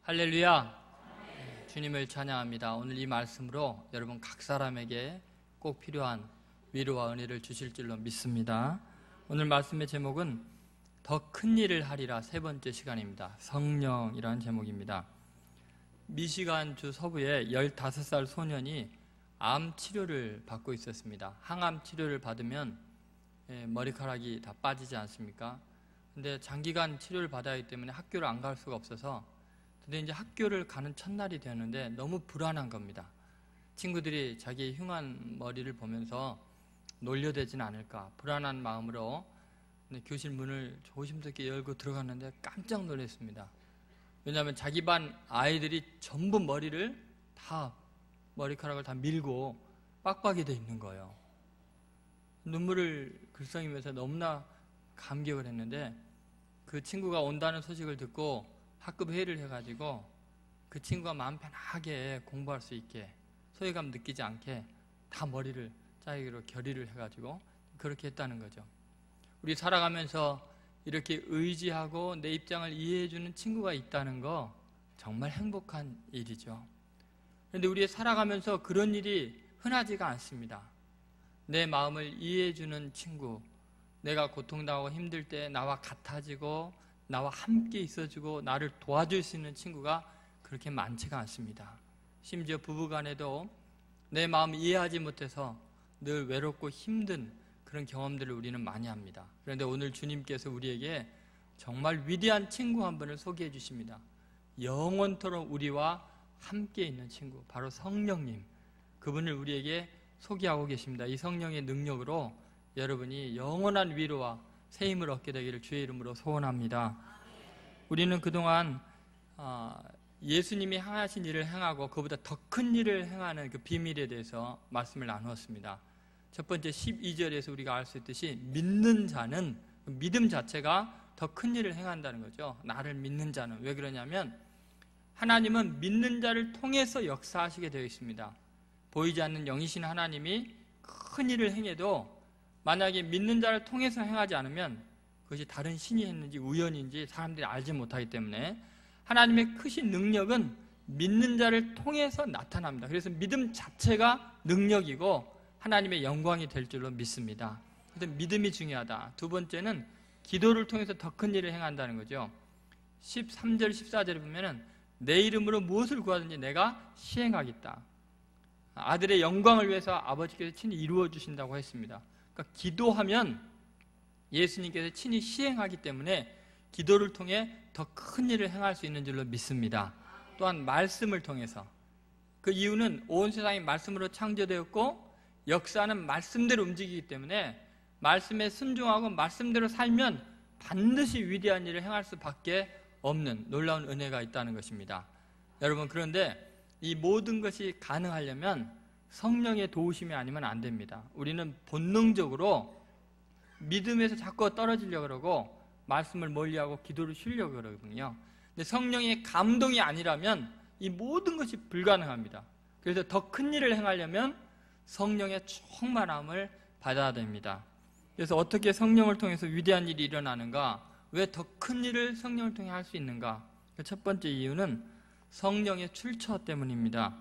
할렐루야. 주님을 찬양합니다. 오늘 이 말씀으로 여러분 각 사람에게 꼭 필요한 위로와 은혜를 주실 줄로 믿습니다. 오늘 말씀의 제목은 더 큰 일을 하리라 세 번째 시간입니다. 성령이라는 제목입니다. 미시간 주 서부에 15살 소년이 암 치료를 받고 있었습니다. 항암 치료를 받으면 머리카락이 다 빠지지 않습니까? 근데 장기간 치료를 받아야 하기 때문에 학교를 안 갈 수가 없어서 근데 이제 학교를 가는 첫날이 되었는데 너무 불안한 겁니다. 친구들이 자기의 흉한 머리를 보면서 놀려대진 않을까 불안한 마음으로 교실 문을 조심스럽게 열고 들어갔는데 깜짝 놀랐습니다. 왜냐하면 자기 반 아이들이 전부 머리카락을 다 밀고 빡빡이 돼 있는 거예요. 눈물을 글썽이면서 너무나 감격을 했는데 그 친구가 온다는 소식을 듣고 학급 회의를 해가지고 그 친구가 마음 편하게 공부할 수 있게 소외감 느끼지 않게 다 머리를 자기로 결의를 해가지고 그렇게 했다는 거죠. 우리 살아가면서 이렇게 의지하고 내 입장을 이해해주는 친구가 있다는 거 정말 행복한 일이죠. 그런데 우리 살아가면서 그런 일이 흔하지가 않습니다. 내 마음을 이해해주는 친구, 내가 고통당하고 힘들 때 나와 같아지고 나와 함께 있어주고 나를 도와줄 수 있는 친구가 그렇게 많지가 않습니다. 심지어 부부간에도 내 마음을 이해하지 못해서 늘 외롭고 힘든 그런 경험들을 우리는 많이 합니다. 그런데 오늘 주님께서 우리에게 정말 위대한 친구 한 분을 소개해 주십니다. 영원토록 우리와 함께 있는 친구, 바로 성령님, 그분을 우리에게 소개하고 계십니다. 이 성령의 능력으로 여러분이 영원한 위로와 새 힘을 얻게 되기를 주의 이름으로 소원합니다. 우리는 그동안 예수님이 행하신 일을 행하고 그보다 더 큰 일을 행하는 그 비밀에 대해서 말씀을 나누었습니다. 첫 번째 12절에서 우리가 알 수 있듯이 믿는 자는, 믿음 자체가 더 큰 일을 행한다는 거죠. 나를 믿는 자는. 왜 그러냐면 하나님은 믿는 자를 통해서 역사하시게 되어 있습니다. 보이지 않는 영이신 하나님이 큰 일을 행해도 만약에 믿는 자를 통해서 행하지 않으면 그것이 다른 신이 했는지 우연인지 사람들이 알지 못하기 때문에 하나님의 크신 능력은 믿는 자를 통해서 나타납니다. 그래서 믿음 자체가 능력이고 하나님의 영광이 될 줄로 믿습니다. 그래서 믿음이 중요하다. 두 번째는 기도를 통해서 더 큰 일을 행한다는 거죠. 13절 14절에 보면은 내 이름으로 무엇을 구하든지 내가 시행하겠다. 아들의 영광을 위해서 아버지께서 친히 이루어 주신다고 했습니다. 그러니까 기도하면 예수님께서 친히 시행하기 때문에 기도를 통해 더 큰 일을 행할 수 있는 줄로 믿습니다. 또한 말씀을 통해서, 그 이유는 온 세상이 말씀으로 창조되었고 역사는 말씀대로 움직이기 때문에 말씀에 순종하고 말씀대로 살면 반드시 위대한 일을 행할 수밖에 없는 놀라운 은혜가 있다는 것입니다. 여러분, 그런데 이 모든 것이 가능하려면 성령의 도우심이 아니면 안 됩니다. 우리는 본능적으로 믿음에서 자꾸 떨어지려고 그러고 말씀을 멀리하고 기도를 쉬려고 그러거든요. 근데 성령의 감동이 아니라면 이 모든 것이 불가능합니다. 그래서 더 큰 일을 행하려면 성령의 충만함을 받아야 됩니다. 그래서 어떻게 성령을 통해서 위대한 일이 일어나는가? 왜 더 큰 일을 성령을 통해 할 수 있는가? 첫 번째 이유는 성령의 출처 때문입니다.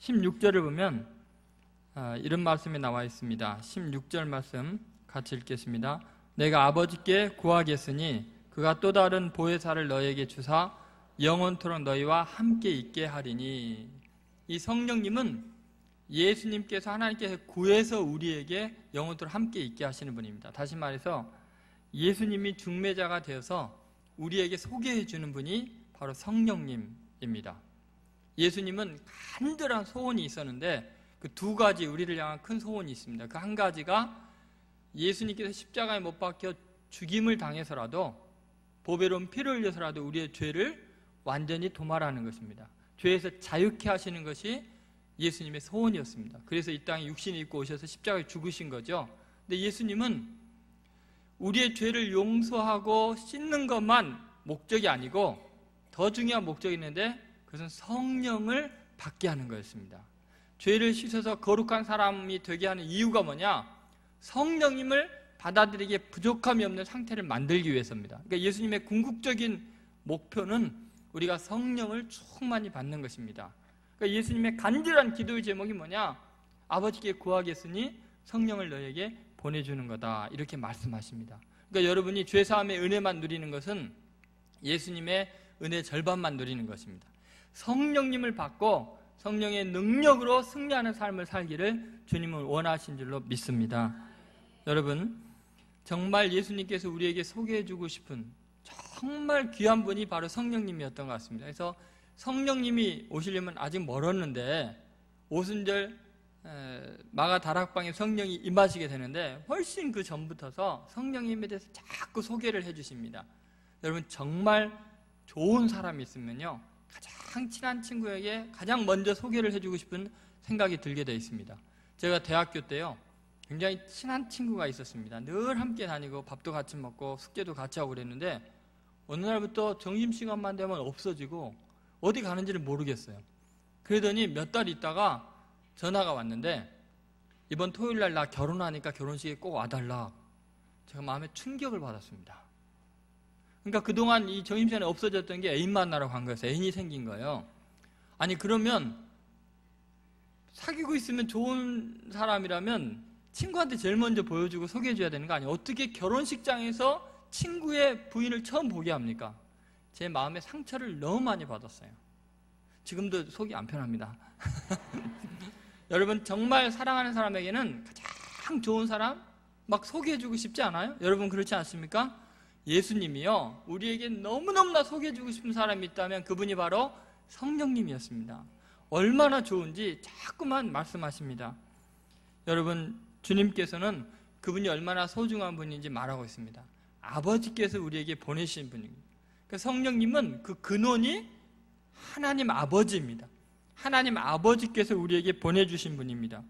16절을 보면 이런 말씀이 나와 있습니다. 16절 말씀 같이 읽겠습니다. 내가 아버지께 구하겠으니 그가 또 다른 보혜사를 너희에게 주사 영원토록 너희와 함께 있게 하리니. 이 성령님은 예수님께서 하나님께서 구해서 우리에게 영원토록 함께 있게 하시는 분입니다. 다시 말해서 예수님이 중매자가 되어서 우리에게 소개해 주는 분이 바로 성령님입니다. 예수님은 간절한 소원이 있었는데 그 두 가지 우리를 향한 큰 소원이 있습니다. 그 한 가지가 예수님께서 십자가에 못 박혀 죽임을 당해서라도 보배로운 피를 흘려서라도 우리의 죄를 완전히 도말하는 것입니다. 죄에서 자유케 하시는 것이 예수님의 소원이었습니다. 그래서 이 땅에 육신을 입고 오셔서 십자가에 죽으신 거죠. 근데 예수님은 우리의 죄를 용서하고 씻는 것만 목적이 아니고 더 중요한 목적이 있는데 그것은 성령을 받게 하는 거였습니다. 죄를 씻어서 거룩한 사람이 되게 하는 이유가 뭐냐? 성령님을 받아들이기에 부족함이 없는 상태를 만들기 위해서입니다. 그러니까 예수님의 궁극적인 목표는 우리가 성령을 충만히 받는 것입니다. 그러니까 예수님의 간절한 기도의 제목이 뭐냐? 아버지께 구하겠으니 성령을 너에게 보내주는 거다, 이렇게 말씀하십니다. 그러니까 여러분이 죄사함의 은혜만 누리는 것은 예수님의 은혜 절반만 누리는 것입니다. 성령님을 받고 성령의 능력으로 승리하는 삶을 살기를 주님은 원하신 줄로 믿습니다. 여러분, 정말 예수님께서 우리에게 소개해주고 싶은 정말 귀한 분이 바로 성령님이었던 것 같습니다. 그래서 성령님이 오시려면 아직 멀었는데 오순절 마가 다락방에 성령이 임하시게 되는데 훨씬 그 전부터서 성령님에 대해서 자꾸 소개를 해주십니다. 여러분, 정말 좋은 사람이 있으면요, 가장 친한 친구에게 가장 먼저 소개를 해주고 싶은 생각이 들게 되어 있습니다. 제가 대학교 때요, 굉장히 친한 친구가 있었습니다. 늘 함께 다니고 밥도 같이 먹고 숙제도 같이 하고 그랬는데 어느 날부터 점심시간만 되면 없어지고 어디 가는지를 모르겠어요. 그러더니 몇 달 있다가 전화가 왔는데 이번 토요일날 나 결혼하니까 결혼식에 꼭 와달라. 제가 마음에 충격을 받았습니다. 그러니까 그동안 이 점심시간에 없어졌던 게 애인 만나러 간 거였어요. 애인이 생긴 거예요. 아니, 그러면 사귀고 있으면 좋은 사람이라면 친구한테 제일 먼저 보여주고 소개해줘야 되는 거 아니에요? 어떻게 결혼식장에서 친구의 부인을 처음 보게 합니까? 제 마음에 상처를 너무 많이 받았어요. 지금도 속이 안 편합니다. 여러분, 정말 사랑하는 사람에게는 가장 좋은 사람 막 소개해주고 싶지 않아요? 여러분, 그렇지 않습니까? 예수님이요, 우리에게 너무너무나 소개해주고 싶은 사람이 있다면 그분이 바로 성령님이었습니다. 얼마나 좋은지 자꾸만 말씀하십니다. 여러분, 주님께서는 그분이 얼마나 소중한 분인지 말하고 있습니다. 아버지께서 우리에게 보내신 분입니다. 그러니까 성령님은 그 근원이 하나님 아버지입니다. 하나님 아버지께서 우리에게 보내주신 분입니다.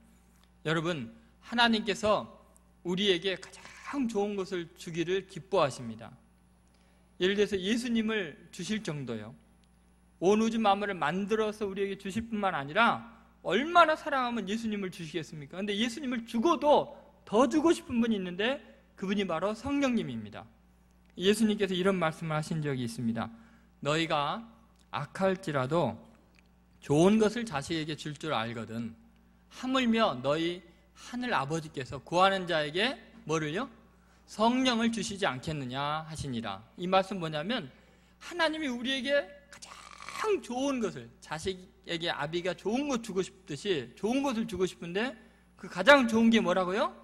여러분, 하나님께서 우리에게 가장 좋은 것을 주기를 기뻐하십니다. 예를 들어서 예수님을 주실 정도요, 온 우주 만물을 만들어서 우리에게 주실 뿐만 아니라 얼마나 사랑하면 예수님을 주시겠습니까? 그런데 예수님을 주고도 더 주고 싶은 분이 있는데 그분이 바로 성령님입니다. 예수님께서 이런 말씀을 하신 적이 있습니다. 너희가 악할지라도 좋은 것을 자식에게 줄 줄 알거든 하물며 너희 하늘 아버지께서 구하는 자에게 뭐를요? 성령을 주시지 않겠느냐 하시니라. 이 말씀 뭐냐면 하나님이 우리에게 가장 좋은 것을, 자식에게 아비가 좋은 것 주고 싶듯이 좋은 것을 주고 싶은데 그 가장 좋은 게 뭐라고요?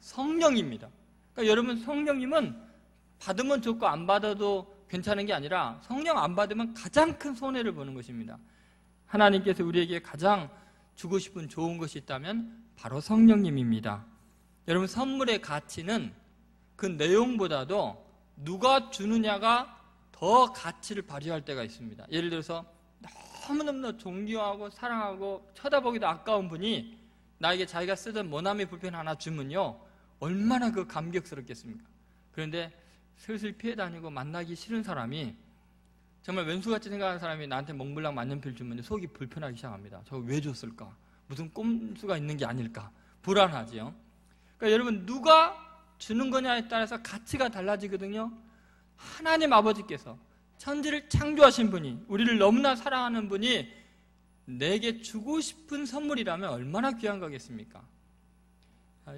성령입니다. 그러니까 여러분, 성령님은 받으면 좋고 안 받아도 괜찮은 게 아니라 성령 안 받으면 가장 큰 손해를 보는 것입니다. 하나님께서 우리에게 가장 주고 싶은 좋은 것이 있다면 바로 성령님입니다. 여러분, 선물의 가치는 그 내용보다도 누가 주느냐가 더 가치를 발휘할 때가 있습니다. 예를 들어서 너무너무 존경하고 사랑하고 쳐다보기도 아까운 분이 나에게 자기가 쓰던 모나미 볼펜 하나 주면요, 얼마나 그 감격스럽겠습니까? 그런데 슬슬 피해 다니고 만나기 싫은 사람이, 정말 왼수같이 생각하는 사람이 나한테 몽블랑 만년필 주면 속이 불편하기 시작합니다. 저거 왜 줬을까? 무슨 꼼수가 있는 게 아닐까? 불안하지요. 그러니까 여러분, 누가 주는 거냐에 따라서 가치가 달라지거든요. 하나님 아버지께서 천지를 창조하신 분이, 우리를 너무나 사랑하는 분이 내게 주고 싶은 선물이라면 얼마나 귀한 거겠습니까?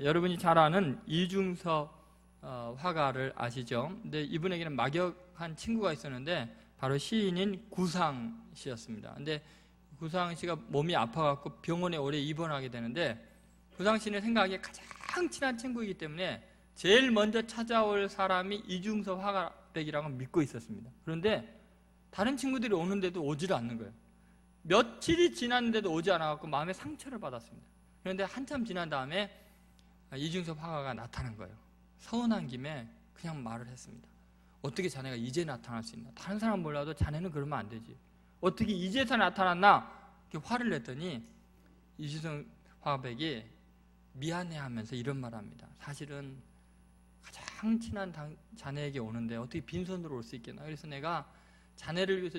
여러분이 잘 아는 이중섭 화가를 아시죠? 근데 이분에게는 막역한 친구가 있었는데 바로 시인인 구상 씨였습니다. 근데 구상 씨가 몸이 아파갖고 병원에 오래 입원하게 되는데 구상 씨는 생각하기에 가장 친한 친구이기 때문에 제일 먼저 찾아올 사람이 이중섭 화가댁이라고 믿고 있었습니다. 그런데 다른 친구들이 오는데도 오지를 않는 거예요. 며칠이 지났는데도 오지 않아갖고 마음에 상처를 받았습니다. 그런데 한참 지난 다음에 이중섭 화가가 나타난 거예요. 서운한 김에 그냥 말을 했습니다. 어떻게 자네가 이제 나타날 수 있나? 다른 사람 몰라도 자네는 그러면 안 되지. 어떻게 이제서 나타났나? 이렇게 화를 냈더니 이중섭 화가백이 미안해하면서 이런 말을 합니다. 사실은 가장 친한 자네에게 오는데 어떻게 빈손으로 올 수 있겠나? 그래서 내가 자네를 위해서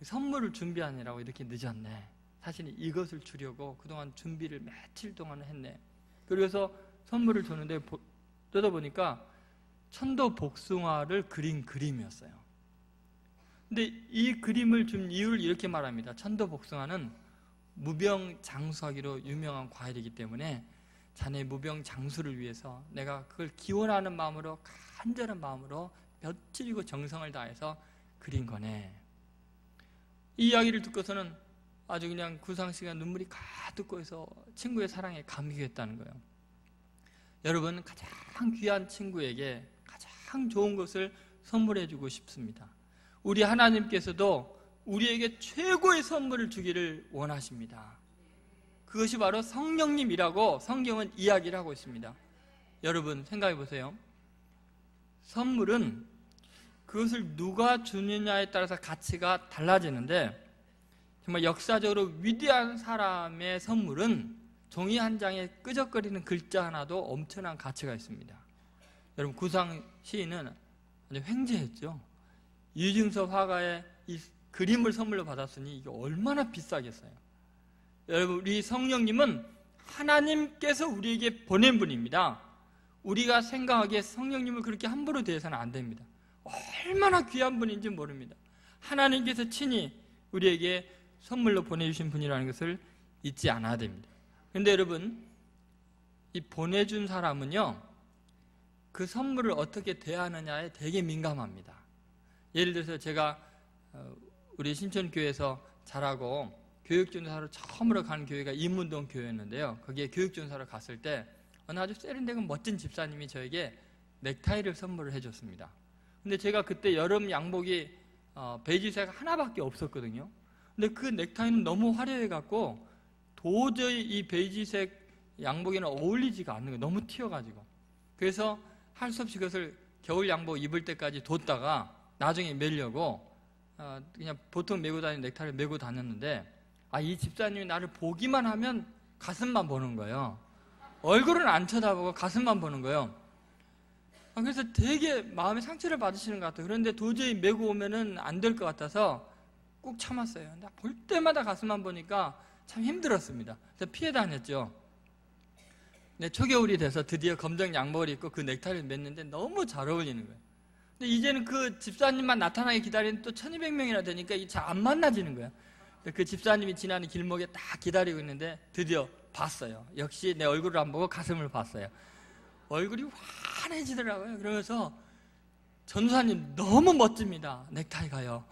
선물을 준비하느라고 이렇게 늦었네. 사실 이것을 주려고 그동안 준비를 며칠 동안 했네. 그래서 선물을 줬는데 뜯어보니까 천도복숭아를 그린 그림이었어요. 근데 이 그림을 준 이유를 이렇게 말합니다. 천도복숭아는 무병장수하기로 유명한 과일이기 때문에 자네 무병장수를 위해서 내가 그걸 기원하는 마음으로, 간절한 마음으로 며칠이고 정성을 다해서 그린 거네. 이 이야기를 듣고서는 아주 그냥 구상씨가 눈물이 가득 고여서 친구의 사랑에 감격했다는 거예요. 여러분, 가장 귀한 친구에게 가장 좋은 것을 선물해 주고 싶습니다. 우리 하나님께서도 우리에게 최고의 선물을 주기를 원하십니다. 그것이 바로 성령님이라고 성경은 이야기를 하고 있습니다. 여러분, 생각해 보세요. 선물은 그것을 누가 주느냐에 따라서 가치가 달라지는데, 정말 역사적으로 위대한 사람의 선물은 종이 한 장에 끄적거리는 글자 하나도 엄청난 가치가 있습니다. 여러분, 구상 시인은 아주 횡재했죠. 유증섭 화가의 이 그림을 선물로 받았으니 이게 얼마나 비싸겠어요. 여러분, 우리 성령님은 하나님께서 우리에게 보낸 분입니다. 우리가 생각하기에 성령님을 그렇게 함부로 대해서는 안 됩니다. 얼마나 귀한 분인지 모릅니다. 하나님께서 친히 우리에게 선물로 보내주신 분이라는 것을 잊지 않아야 됩니다. 그런데 여러분, 이 보내준 사람은요, 그 선물을 어떻게 대하느냐에 되게 민감합니다. 예를 들어서 제가 우리 신천교회에서 자라고 교육전사로 처음으로 간 교회가 임문동 교회였는데요. 거기에 교육전사로 갔을 때 어느 아주 세련되고 멋진 집사님이 저에게 넥타이를 선물을 해줬습니다. 근데 제가 그때 여름 양복이 베이지색 하나밖에 없었거든요. 근데 그 넥타이는 너무 화려해갖고 도저히 이 베이지색 양복에는 어울리지가 않는 거예요. 너무 튀어가지고. 그래서 할 수 없이 그것을 겨울 양복 입을 때까지 뒀다가 나중에 매려고 그냥 보통 메고 다니는 넥타이를 메고 다녔는데, 이 집사님이 나를 보기만 하면 가슴만 보는 거예요. 얼굴은 안 쳐다보고 가슴만 보는 거예요. 그래서 되게 마음에 상처를 받으시는 것 같아요. 그런데 도저히 메고 오면은 안 될 것 같아서 꾹 참았어요. 근데 볼 때마다 가슴만 보니까 참 힘들었습니다. 그래서 피해 다녔죠. 근데 초겨울이 돼서 드디어 검정 양복을 입고 그 넥타이를 맸는데 너무 잘 어울리는 거예요. 근데 이제는 그 집사님만 나타나게 기다리는 또 1200명이나 되니까 잘 안 만나지는 거예요. 그 집사님이 지나는 길목에 딱 기다리고 있는데 드디어 봤어요. 역시 내 얼굴을 안 보고 가슴을 봤어요. 얼굴이 환해지더라고요. 그러면서 전도사님 너무 멋집니다. 넥타이가요.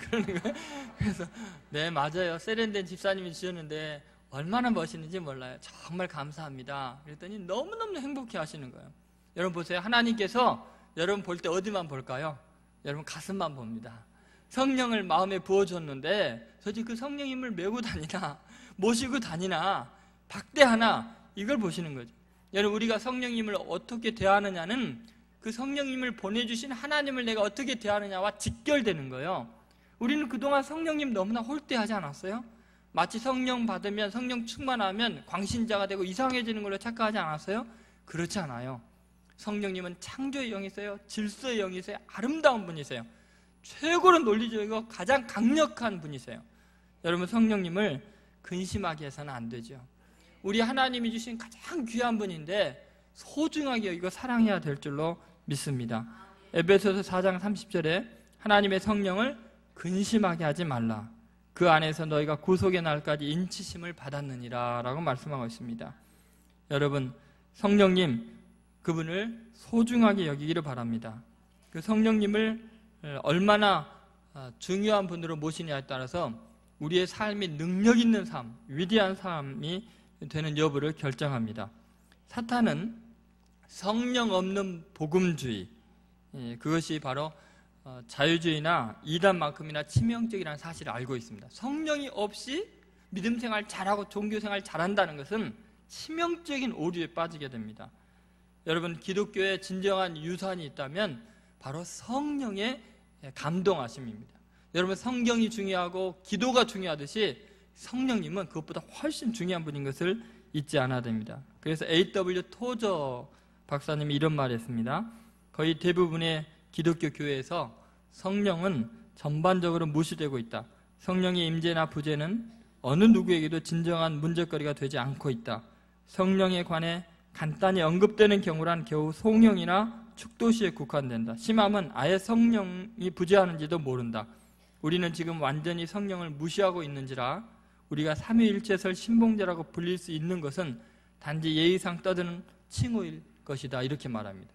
그러는 거예요. 그래서 네, 맞아요. 세련된 집사님이 주셨는데 얼마나 멋있는지 몰라요. 정말 감사합니다. 그랬더니 너무너무 행복해 하시는 거예요. 여러분 보세요. 하나님께서 여러분 볼 때 어디만 볼까요? 여러분 가슴만 봅니다. 성령을 마음에 부어줬는데 도대체 그 성령님을 메고 다니나 모시고 다니나 박대하나 이걸 보시는 거죠. 여러분, 우리가 성령님을 어떻게 대하느냐는 그 성령님을 보내주신 하나님을 내가 어떻게 대하느냐와 직결되는 거예요. 우리는 그동안 성령님 너무나 홀대하지 않았어요? 마치 성령 받으면, 성령 충만하면 광신자가 되고 이상해지는 걸로 착각하지 않았어요? 그렇지 않아요. 성령님은 창조의 영이세요. 질서의 영이세요. 아름다운 분이세요. 최고로 논리적이고 가장 강력한 분이세요. 여러분, 성령님을 근심하게 해서는 안 되죠. 우리 하나님이 주신 가장 귀한 분인데 소중하게 여기고 사랑해야 될 줄로 믿습니다. 에베소서 4장 30절에 하나님의 성령을 근심하게 하지 말라. 그 안에서 너희가 구속의 날까지 인치심을 받았느니라 라고 말씀하고 있습니다. 여러분, 성령님, 그분을 소중하게 여기기를 바랍니다. 그 성령님을 얼마나 중요한 분으로 모시냐에 따라서 우리의 삶이 능력 있는 삶, 위대한 삶이 되는 여부를 결정합니다. 사탄은 성령 없는 복음주의, 그것이 바로 자유주의나 이단만큼이나 치명적이라는 사실을 알고 있습니다. 성령이 없이 믿음생활 잘하고 종교생활 잘한다는 것은 치명적인 오류에 빠지게 됩니다. 여러분, 기독교에 진정한 유산이 있다면 바로 성령의 감동하심입니다. 여러분, 성경이 중요하고 기도가 중요하듯이 성령님은 그것보다 훨씬 중요한 분인 것을 잊지 않아야 됩니다. 그래서 A.W. 토저 박사님이 이런 말을 했습니다. 거의 대부분의 기독교 교회에서 성령은 전반적으로 무시되고 있다. 성령의 임재나 부재는 어느 누구에게도 진정한 문제거리가 되지 않고 있다. 성령에 관해 간단히 언급되는 경우란 겨우 송영이나 축도시에 국한된다. 심하면 아예 성령이 부재하는지도 모른다. 우리는 지금 완전히 성령을 무시하고 있는지라 우리가 삼위일체설 신봉자라고 불릴 수 있는 것은 단지 예의상 떠드는 칭호일 것이다, 이렇게 말합니다.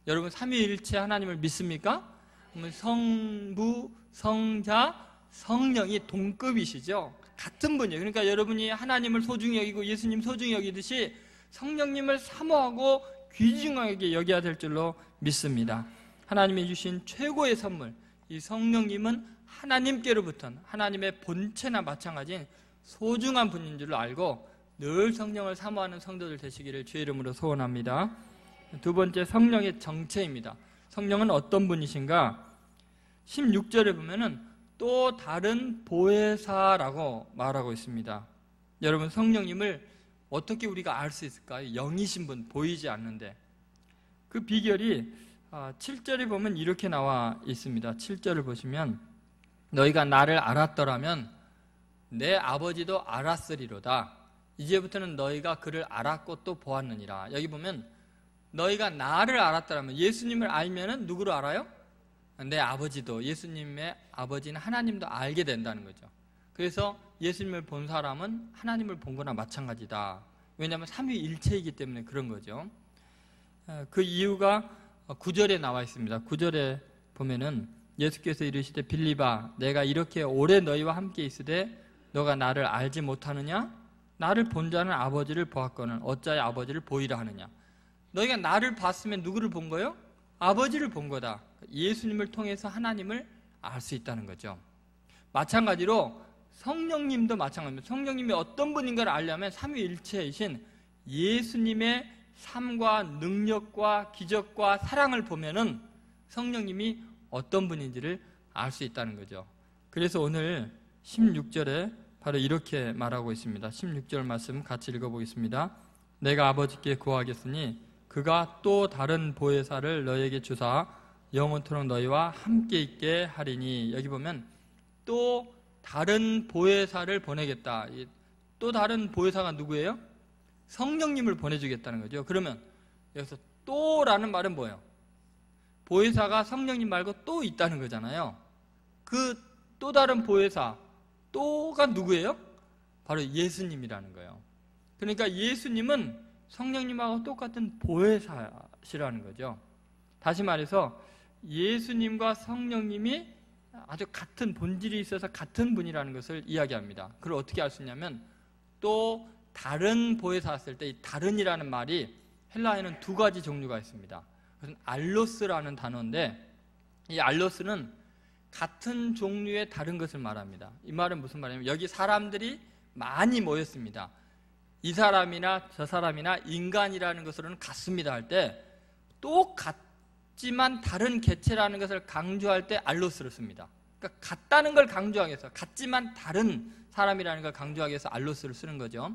여러분, 삼위일체 하나님을 믿습니까? 그러면 성부, 성자, 성령이 동급이시죠. 같은 분이에요. 그러니까 여러분이 하나님을 소중히 여기고 예수님 소중히 여기듯이 성령님을 사모하고 귀중하게 여겨야 될 줄로 믿습니다. 하나님이 주신 최고의 선물, 이 성령님은 하나님께로부터 하나님의 본체나 마찬가지인 소중한 분인 줄 알고 늘 성령을 사모하는 성도들 되시기를 주의 이름으로 소원합니다. 두 번째, 성령의 정체입니다. 성령은 어떤 분이신가? 16절에 보면은 또 다른 보혜사라고 말하고 있습니다. 여러분, 성령님을 어떻게 우리가 알 수 있을까요? 영이신 분, 보이지 않는데. 그 비결이 7절에 보면 이렇게 나와 있습니다. 7절을 보시면 너희가 나를 알았더라면 내 아버지도 알았으리로다. 이제부터는 너희가 그를 알았고 또 보았느니라. 여기 보면 너희가 나를 알았더라면, 예수님을 알면은 누구를 알아요? 내 아버지도, 예수님의 아버지는 하나님도 알게 된다는 거죠. 그래서 예수님을 본 사람은 하나님을 본 거나 마찬가지다. 왜냐하면 삼위일체이기 때문에 그런 거죠. 그 이유가 9절에 나와 있습니다. 9절에 보면은 예수께서 이르시되 빌립아, 내가 이렇게 오래 너희와 함께 있으되 너가 나를 알지 못하느냐? 나를 본 자는 아버지를 보았거늘 어찌하여 아버지를 보이라 하느냐? 너희가 나를 봤으면 누구를 본 거예요? 아버지를 본 거다. 예수님을 통해서 하나님을 알 수 있다는 거죠. 마찬가지로 성령님도 마찬가지입니다. 성령님이 어떤 분인가를 알려면 삼위일체이신 예수님의 삶과 능력과 기적과 사랑을 보면은 성령님이 어떤 분인지를 알 수 있다는 거죠. 그래서 오늘 16절에 바로 이렇게 말하고 있습니다. 16절 말씀 같이 읽어보겠습니다. 내가 아버지께 구하겠으니 그가 또 다른 보혜사를 너희에게 주사 영원토록 너희와 함께 있게 하리니. 여기 보면 또 다른 보혜사를 보내겠다. 또 다른 보혜사가 누구예요? 성령님을 보내주겠다는 거죠. 그러면 여기서 또라는 말은 뭐예요? 보혜사가 성령님 말고 또 있다는 거잖아요. 그 또 다른 보혜사, 또가 누구예요? 바로 예수님이라는 거예요. 그러니까 예수님은 성령님하고 똑같은 보혜사시라는 거죠. 다시 말해서 예수님과 성령님이 아주 같은 본질이 있어서 같은 분이라는 것을 이야기합니다. 그걸 어떻게 알 수 있냐면 또 다른 보혜사 했을 때 이 다른이라는 말이 헬라어에는 두 가지 종류가 있습니다. 그것은 알로스라는 단어인데 이 알로스는 같은 종류의 다른 것을 말합니다. 이 말은 무슨 말이냐면 여기 사람들이 많이 모였습니다. 이 사람이나 저 사람이나 인간이라는 것으로는 같습니다 할 때 똑같지만 다른 개체라는 것을 강조할 때 알로스를 씁니다. 그러니까 같다는 걸 강조하기 위해서, 같지만 다른 사람이라는 걸 다루기 위해서 알로스를 쓰는 거죠.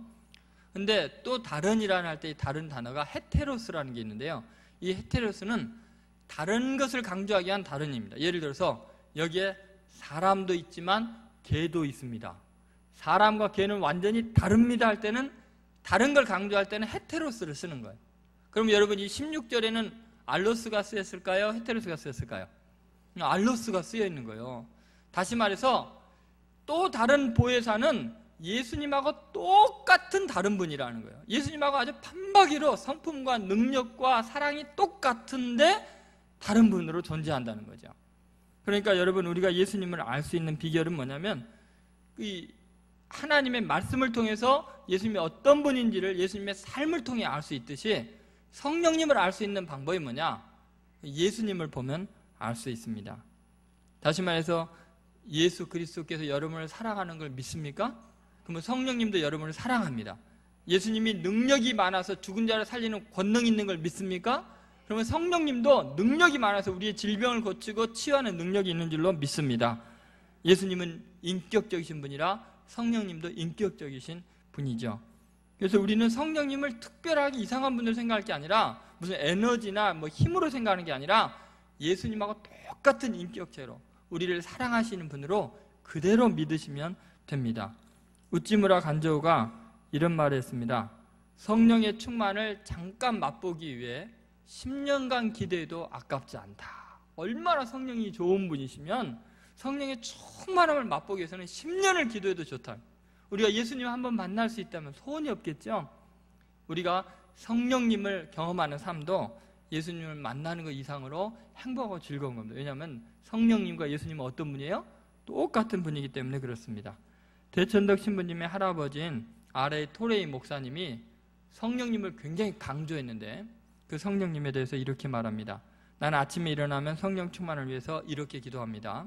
근데 또 다른이라는 할 때 이 다른 단어가 헤테로스라는 게 있는데요. 이 헤테로스는 다른 것을 강조하기 위한 다른입니다. 예를 들어서 여기에 사람도 있지만 개도 있습니다. 사람과 개는 완전히 다릅니다 할 때는, 다른 걸 강조할 때는 헤테로스를 쓰는 거예요. 그럼 여러분 이 16절에는 알로스가 쓰였을까요? 헤테로스가 쓰였을까요? 알로스가 쓰여 있는 거예요. 다시 말해서 또 다른 보혜사는 예수님하고 똑같은 다른 분이라는 거예요. 예수님하고 아주 판박이로 성품과 능력과 사랑이 똑같은데 다른 분으로 존재한다는 거죠. 그러니까 여러분 우리가 예수님을 알 수 있는 비결은 뭐냐면 이 하나님의 말씀을 통해서 예수님이 어떤 분인지를 예수님의 삶을 통해 알 수 있듯이 성령님을 알 수 있는 방법이 뭐냐? 예수님을 보면 알 수 있습니다. 다시 말해서 예수 그리스도께서 여러분을 사랑하는 걸 믿습니까? 그러면 성령님도 여러분을 사랑합니다. 예수님이 능력이 많아서 죽은 자를 살리는 권능이 있는 걸 믿습니까? 그러면 성령님도 능력이 많아서 우리의 질병을 고치고 치유하는 능력이 있는 줄로 믿습니다. 예수님은 인격적이신 분이라 성령님도 인격적이신 분이죠. 그래서 우리는 성령님을 특별하게 이상한 분으로 생각할 게 아니라 무슨 에너지나 힘으로 생각하는 게 아니라 예수님하고 똑같은 인격체로 우리를 사랑하시는 분으로 그대로 믿으시면 됩니다. 우찌무라 간조우가 이런 말을 했습니다. 성령의 충만을 잠깐 맛보기 위해 10년간 기대해도 아깝지 않다. 얼마나 성령이 좋은 분이시면 성령의 충만함을 맛보기 위해서는 10년을 기도해도 좋다. 우리가 예수님 한번 만날 수 있다면 소원이 없겠죠? 우리가 성령님을 경험하는 삶도 예수님을 만나는 것 이상으로 행복하고 즐거운 겁니다. 왜냐하면 성령님과 예수님은 어떤 분이에요? 똑같은 분이기 때문에 그렇습니다. 대천덕 신부님의 할아버지인 R.A. 토레이 목사님이 성령님을 굉장히 강조했는데 그 성령님에 대해서 이렇게 말합니다. 나는 아침에 일어나면 성령 충만을 위해서 이렇게 기도합니다.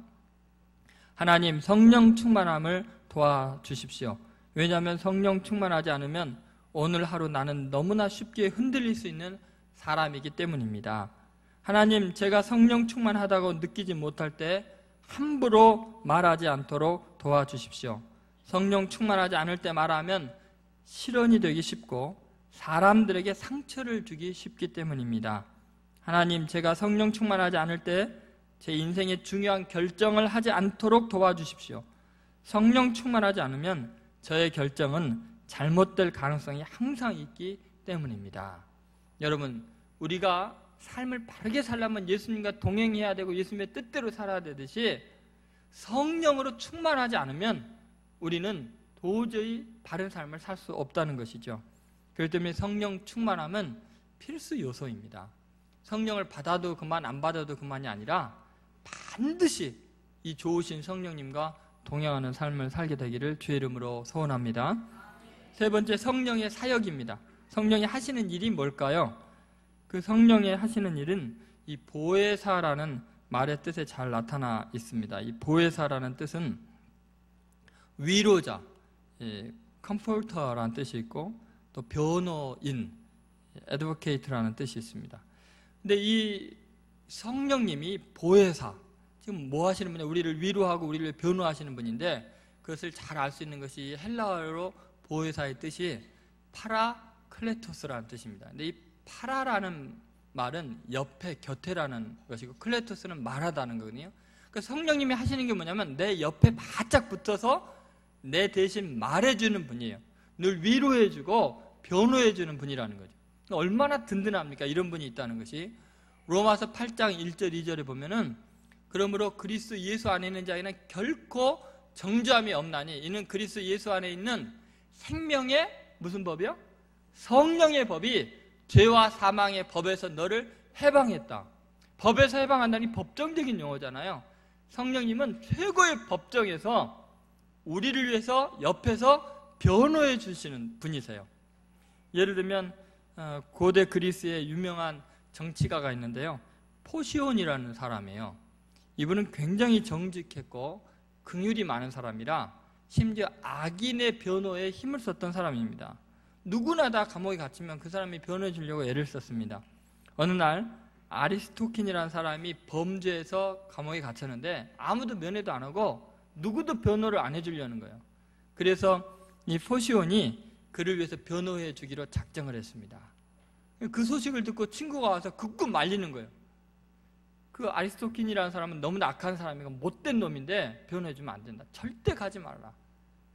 하나님, 성령 충만함을 도와주십시오. 왜냐하면 성령 충만하지 않으면 오늘 하루 나는 너무나 쉽게 흔들릴 수 있는 사람이기 때문입니다. 하나님, 제가 성령 충만하다고 느끼지 못할 때 함부로 말하지 않도록 도와주십시오. 성령 충만하지 않을 때 말하면 실언이 되기 쉽고 사람들에게 상처를 주기 쉽기 때문입니다. 하나님, 제가 성령 충만하지 않을 때 제 인생의 중요한 결정을 하지 않도록 도와주십시오. 성령 충만하지 않으면 저의 결정은 잘못될 가능성이 항상 있기 때문입니다. 여러분, 우리가 삶을 바르게 살려면 예수님과 동행해야 되고 예수님의 뜻대로 살아야 되듯이 성령으로 충만하지 않으면 우리는 도저히 바른 삶을 살 수 없다는 것이죠. 그렇기 때문에 성령 충만함은 필수 요소입니다. 성령을 받아도 그만, 안 받아도 그만이 아니라 반드시 이 좋으신 성령님과 동행하는 삶을 살게 되기를 주의 이름으로 소원합니다. 세 번째, 성령의 사역입니다. 성령이 하시는 일이 뭘까요? 그 성령의 하시는 일은 이 보혜사라는 말의 뜻에 잘 나타나 있습니다. 이 보혜사라는 뜻은 위로자, comforter라는 뜻이 있고 또 변호인, advocate라는 뜻이 있습니다. 근데 이 성령님이 보혜사, 지금 뭐 하시는 분이에요? 우리를 위로하고 우리를 변호하시는 분인데 그것을 잘 알 수 있는 것이 헬라어로 보혜사의 뜻이 파라클레토스라는 뜻입니다. 근데 이 파라라는 말은 옆에, 곁에라는 것이고 클레토스는 말하다는 거거든요. 그러니까 성령님이 하시는 게 뭐냐면 내 옆에 바짝 붙어서 내 대신 말해주는 분이에요. 늘 위로해주고 변호해주는 분이라는 거죠. 얼마나 든든합니까? 이런 분이 있다는 것이. 로마서 8장 1절 2절에 보면은 그러므로 그리스도 예수 안에 있는 자에게는 결코 정죄함이 없나니 이는 그리스도 예수 안에 있는 생명의 무슨 법이요? 성령의 법이 죄와 사망의 법에서 너를 해방했다. 법에서 해방한다니 법정적인 용어잖아요. 성령님은 최고의 법정에서 우리를 위해서 옆에서 변호해 주시는 분이세요. 예를 들면 고대 그리스의 유명한 정치가가 있는데요, 포시온이라는 사람이에요. 이분은 굉장히 정직했고 긍휼이 많은 사람이라 심지어 악인의 변호에 힘을 썼던 사람입니다. 누구나 다 감옥에 갇히면 그 사람이 변호해 주려고 애를 썼습니다. 어느 날 아리스토킨이라는 사람이 범죄해서 감옥에 갇혔는데 아무도 면회도 안 하고 누구도 변호를 안 해주려는 거예요. 그래서 이 포시온이 그를 위해서 변호해 주기로 작정을 했습니다. 그 소식을 듣고 친구가 와서 극구 말리는 거예요. 그 아리스토킨이라는 사람은 너무나 악한 사람이고 못된 놈인데 변호해 주면 안 된다. 절대 가지 말라.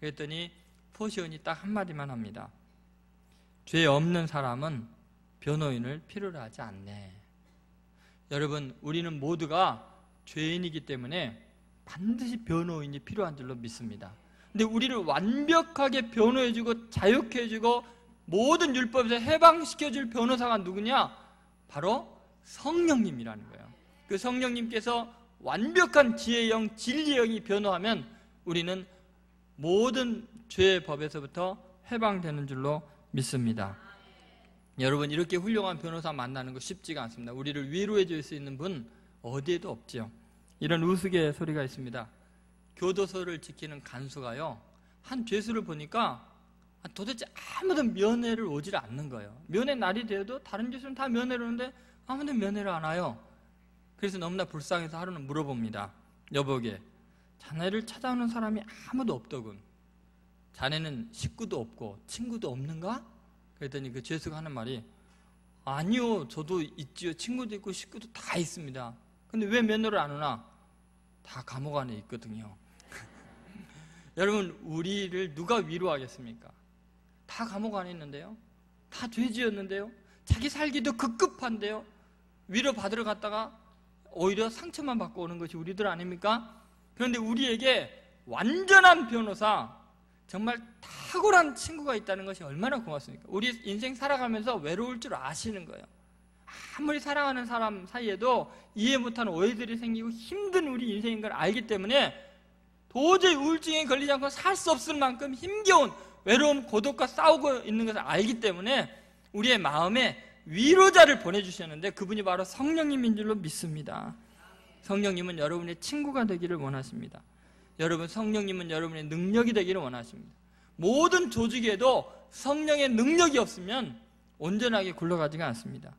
그랬더니 포시온이 딱 한마디만 합니다. 죄 없는 사람은 변호인을 필요로 하지 않네. 여러분, 우리는 모두가 죄인이기 때문에 반드시 변호인이 필요한 줄로 믿습니다. 근데 우리를 완벽하게 변호해주고 자유케 해주고 모든 율법에서 해방시켜줄 변호사가 누구냐? 바로 성령님이라는 거예요. 그 성령님께서 완벽한 지혜의 영, 진리의 영이 변호하면 우리는 모든 죄의 법에서부터 해방되는 줄로 믿습니다. 여러분, 이렇게 훌륭한 변호사 만나는 거 쉽지가 않습니다. 우리를 위로해 줄 수 있는 분 어디에도 없지요. 이런 우스갯소리가 있습니다. 교도소를 지키는 간수가요, 한 죄수를 보니까 도대체 아무도 면회를 오질 않는 거예요. 면회 날이 되어도 다른 죄수는 다 면회를 오는데 아무도 면회를 안 와요. 그래서 너무나 불쌍해서 하루는 물어봅니다. 여보게, 자네를 찾아오는 사람이 아무도 없더군. 자네는 식구도 없고 친구도 없는가? 그랬더니 그 죄수가 하는 말이, 아니요, 저도 있지요. 친구도 있고 식구도 다 있습니다. 근데 왜 면회를 안 오나? 다 감옥 안에 있거든요. 여러분, 우리를 누가 위로하겠습니까? 다 감옥 안에 있는데요, 다 죄지었는데요, 자기 살기도 급급한데요, 위로 받으러 갔다가 오히려 상처만 받고 오는 것이 우리들 아닙니까? 그런데 우리에게 완전한 변호사, 정말 탁월한 친구가 있다는 것이 얼마나 고맙습니까? 우리 인생 살아가면서 외로울 줄 아시는 거예요. 아무리 사랑하는 사람 사이에도 이해 못하는 오해들이 생기고 힘든 우리 인생인 걸 알기 때문에 도저히 우울증에 걸리지 않고 살 수 없을 만큼 힘겨운 외로움, 고독과 싸우고 있는 것을 알기 때문에 우리의 마음에 위로자를 보내주셨는데 그분이 바로 성령님인 줄로 믿습니다. 성령님은 여러분의 친구가 되기를 원하십니다. 여러분, 성령님은 여러분의 능력이 되기를 원하십니다. 모든 조직에도 성령의 능력이 없으면 온전하게 굴러가지가 않습니다.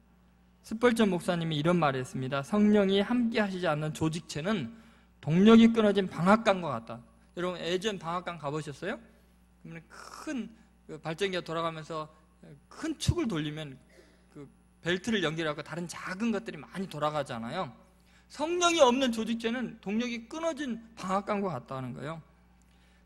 스펄전 목사님이 이런 말을 했습니다. 성령이 함께 하시지 않는 조직체는 동력이 끊어진 방앗간과 같다. 여러분, 예전 방앗간 가보셨어요? 그러면 큰 발전기가 돌아가면서 큰 축을 돌리면 그 벨트를 연결하고 다른 작은 것들이 많이 돌아가잖아요. 성령이 없는 조직체는 동력이 끊어진 방앗간과 같다는 거예요.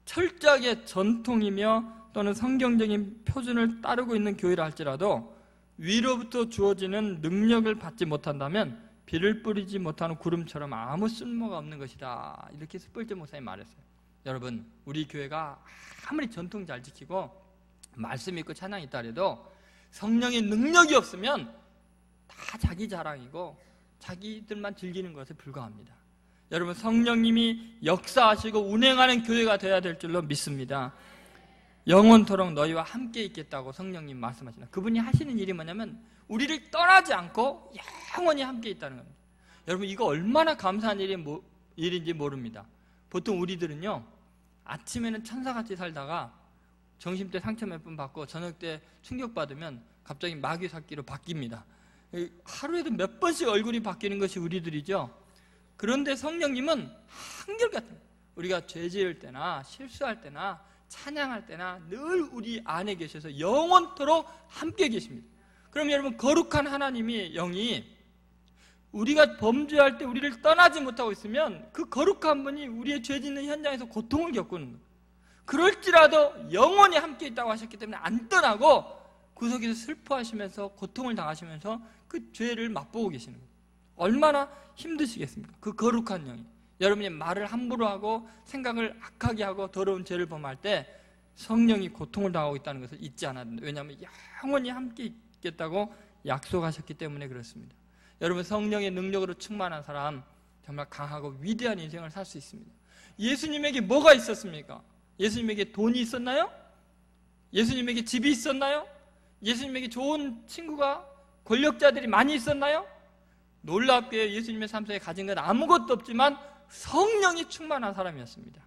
철저하게 전통이며 또는 성경적인 표준을 따르고 있는 교회라 할지라도 위로부터 주어지는 능력을 받지 못한다면 비를 뿌리지 못하는 구름처럼 아무 쓸모가 없는 것이다. 이렇게 스펄전 목사님이 말했어요. 여러분, 우리 교회가 아무리 전통 잘 지키고 말씀 있고 찬양 있다 해도 성령의 능력이 없으면 다 자기 자랑이고 자기들만 즐기는 것에 불과합니다. 여러분, 성령님이 역사하시고 운행하는 교회가 되어야 될 줄로 믿습니다. 영원토록 너희와 함께 있겠다고 성령님 말씀하시나. 그분이 하시는 일이 뭐냐면 우리를 떠나지 않고 영원히 함께 있다는 겁니다. 여러분, 이거 얼마나 감사한 일인지 모릅니다. 보통 우리들은요, 아침에는 천사같이 살다가 점심 때 상처 몇 번 받고 저녁 때 충격받으면 갑자기 마귀 새끼로 바뀝니다. 하루에도 몇 번씩 얼굴이 바뀌는 것이 우리들이죠. 그런데 성령님은 한결같은, 우리가 죄 지을 때나 실수할 때나 찬양할 때나 늘 우리 안에 계셔서 영원토록 함께 계십니다. 그럼 여러분, 거룩한 하나님의 영이 우리가 범죄할 때 우리를 떠나지 못하고 있으면 그 거룩한 분이 우리의 죄 짓는 현장에서 고통을 겪는 거예요. 그럴지라도 영원히 함께 있다고 하셨기 때문에 안 떠나고 구석에서 슬퍼하시면서 고통을 당하시면서 그 죄를 맛보고 계시는 거예요. 얼마나 힘드시겠습니까? 그 거룩한 영이 여러분이 말을 함부로 하고 생각을 악하게 하고 더러운 죄를 범할 때 성령이 고통을 당하고 있다는 것을 잊지 않아야 된다. 왜냐하면 영원히 함께 있겠다고 약속하셨기 때문에 그렇습니다. 여러분, 성령의 능력으로 충만한 사람 정말 강하고 위대한 인생을 살 수 있습니다. 예수님에게 뭐가 있었습니까? 예수님에게 돈이 있었나요? 예수님에게 집이 있었나요? 예수님에게 좋은 친구가, 권력자들이 많이 있었나요? 놀랍게 예수님의 삶 속에 가진 건 아무것도 없지만 성령이 충만한 사람이었습니다.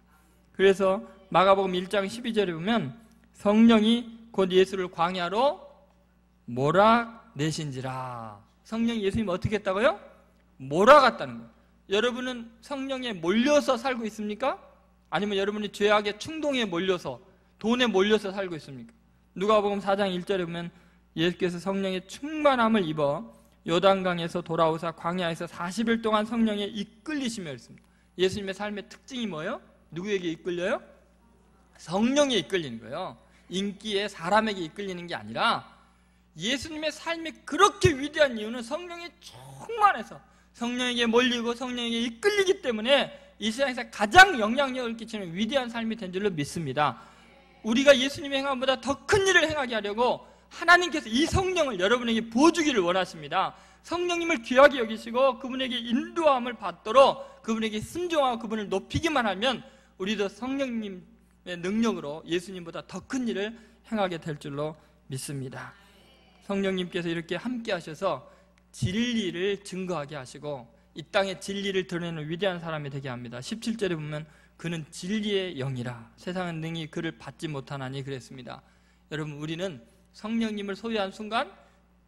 그래서 마가복음 1장 12절에 보면 성령이 곧 예수를 광야로 몰아내신지라. 성령이 예수님 어떻게 했다고요? 몰아갔다는 거예요. 여러분은 성령에 몰려서 살고 있습니까? 아니면 여러분이 죄악의 충동에 몰려서, 돈에 몰려서 살고 있습니까? 누가복음 4장 1절에 보면 예수께서 성령의 충만함을 입어 요단강에서 돌아오사 광야에서 40일 동안 성령에 이끌리시며 했습니다. 예수님의 삶의 특징이 뭐예요? 누구에게 이끌려요? 성령에 이끌리는 거예요. 인기에, 사람에게 이끌리는 게 아니라 예수님의 삶이 그렇게 위대한 이유는 성령이 충만해서 성령에게 몰리고 성령에게 이끌리기 때문에 이 세상에서 가장 영향력을 끼치는 위대한 삶이 된 줄로 믿습니다. 우리가 예수님의 행함보다 더 큰 일을 행하게 하려고 하나님께서 이 성령을 여러분에게 부어주기를 원하십니다. 성령님을 귀하게 여기시고 그분에게 인도함을 받도록 그분에게 순종하고 그분을 높이기만 하면 우리도 성령님의 능력으로 예수님보다 더 큰 일을 행하게 될 줄로 믿습니다. 성령님께서 이렇게 함께 하셔서 진리를 증거하게 하시고 이 땅에 진리를 드러내는 위대한 사람이 되게 합니다. 17절에 보면 그는 진리의 영이라 세상은 능히 그를 받지 못하나니 그랬습니다. 여러분, 우리는 성령님을 소유한 순간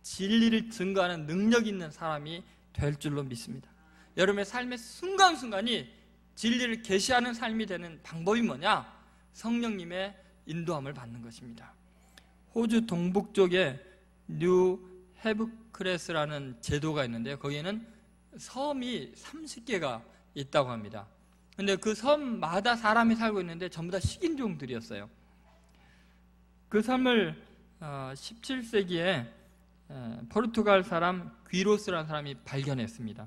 진리를 증거하는 능력 있는 사람이 될 줄로 믿습니다. 여러분의 삶의 순간순간이 진리를 계시하는 삶이 되는 방법이 뭐냐? 성령님의 인도함을 받는 것입니다. 호주 동북쪽에 뉴 헤브크레스라는 제도가 있는데요, 거기에는 섬이 30개가 있다고 합니다. 근데 그 섬마다 사람이 살고 있는데 전부 다 식인종들이었어요. 그 섬을 17세기에 포르투갈 사람 귀로스라는 사람이 발견했습니다.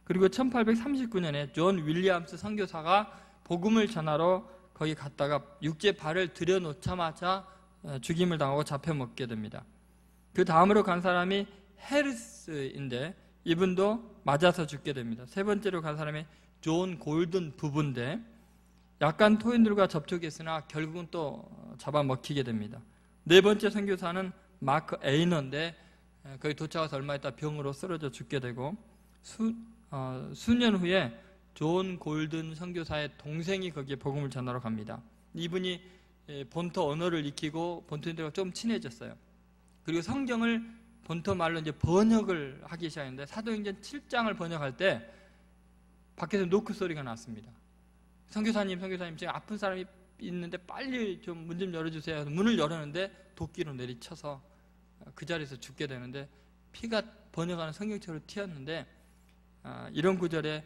그리고 1839년에 존 윌리엄스 선교사가 복음을 전하러 거기 갔다가 육지에 발을 들여놓자마자 죽임을 당하고 잡혀먹게 됩니다. 그 다음으로 간 사람이 해리스인데 이분도 맞아서 죽게 됩니다. 세 번째로 간 사람이 존 골든 부부인데 약간 토인들과 접촉했으나 결국은 또 잡아먹히게 됩니다. 네 번째 선교사는 마크 에이너인데 거기 도착해서 얼마 있다 병으로 쓰러져 죽게 되고 수년 후에 존 골든 선교사의 동생이 거기에 복음을 전하러 갑니다. 이분이 본토 언어를 익히고 본토인들과 좀 친해졌어요. 그리고 성경을 본토 말로 이제 번역을 하기 시작했는데 사도행전 7장을 번역할 때 밖에서 노크 소리가 났습니다. 선교사님 지금 아픈 사람이 있는데 빨리 좀 문 좀 열어주세요. 문을 열었는데 도끼로 내리쳐서 그 자리에서 죽게 되는데 피가 번역하는 성경책으로 튀었는데 이런 구절에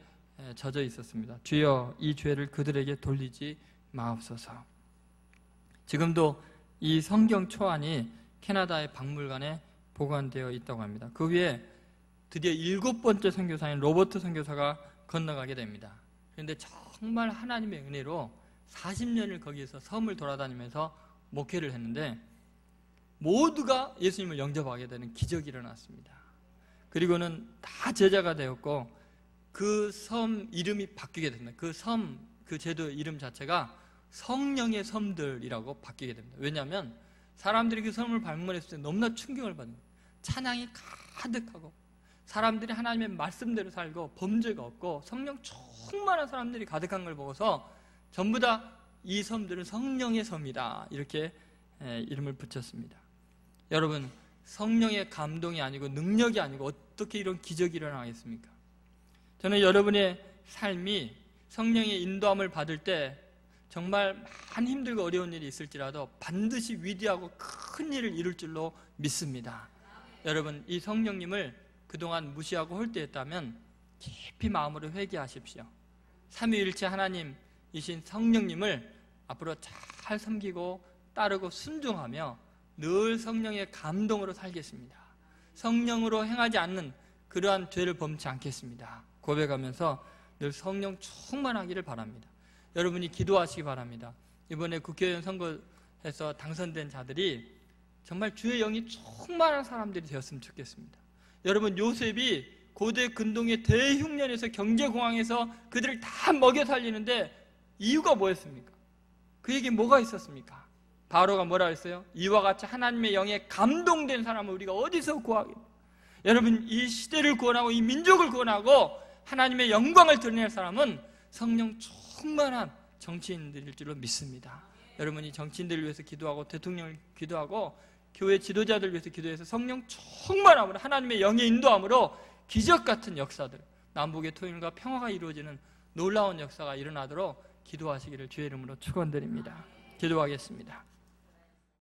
젖어 있었습니다. 주여 이 죄를 그들에게 돌리지 마옵소서. 지금도 이 성경 초안이 캐나다의 박물관에 보관되어 있다고 합니다. 그 위에 드디어 7번째 선교사인 로버트 선교사가 건너가게 됩니다. 그런데 정말 하나님의 은혜로 40년을 거기에서 섬을 돌아다니면서 목회를 했는데 모두가 예수님을 영접하게 되는 기적이 일어났습니다. 그리고는 다 제자가 되었고 그 섬 이름이 바뀌게 됩니다. 그 섬, 그 제도 이름 자체가 성령의 섬들이라고 바뀌게 됩니다. 왜냐하면 사람들이 그 섬을 방문했을 때 너무나 충격을 받는 거예요. 찬양이 가득하고 사람들이 하나님의 말씀대로 살고 범죄가 없고 성령 충만한 사람들이 가득한 걸 보고서 전부 다 이 섬들은 성령의 섬이다 이렇게 이름을 붙였습니다. 여러분, 성령의 감동이 아니고 능력이 아니고 어떻게 이런 기적이 일어나겠습니까? 저는 여러분의 삶이 성령의 인도함을 받을 때 정말 많이 힘들고 어려운 일이 있을지라도 반드시 위대하고 큰 일을 이룰 줄로 믿습니다. 여러분, 이 성령님을 그동안 무시하고 홀대했다면 깊이 마음으로 회개하십시오. 삼위일체 하나님이신 성령님을 앞으로 잘 섬기고 따르고 순종하며 늘 성령의 감동으로 살겠습니다. 성령으로 행하지 않는 그러한 죄를 범치 않겠습니다. 고백하면서 늘 성령 충만하기를 바랍니다. 여러분이 기도하시기 바랍니다. 이번에 국회의원 선거에서 당선된 자들이 정말 주의 영이 충만한 사람들이 되었으면 좋겠습니다. 여러분, 요셉이 고대 근동의 대흉년에서 경제공황에서 그들을 다 먹여 살리는데 이유가 뭐였습니까? 그에게 뭐가 있었습니까? 바로가 뭐라 했어요? 이와 같이 하나님의 영에 감동된 사람을 우리가 어디서 구하겠습니까? 여러분, 이 시대를 구원하고 이 민족을 구원하고 하나님의 영광을 드러낼 사람은 성령 충만한 정치인들일 줄로 믿습니다. 여러분이 정치인들을 위해서 기도하고 대통령을 기도하고 교회 지도자들을 위해서 기도해서 성령 충만함으로 하나님의 영의 인도함으로 기적 같은 역사들, 남북의 통일과 평화가 이루어지는 놀라운 역사가 일어나도록 기도하시기를 주의 이름으로 축원드립니다. 기도하겠습니다.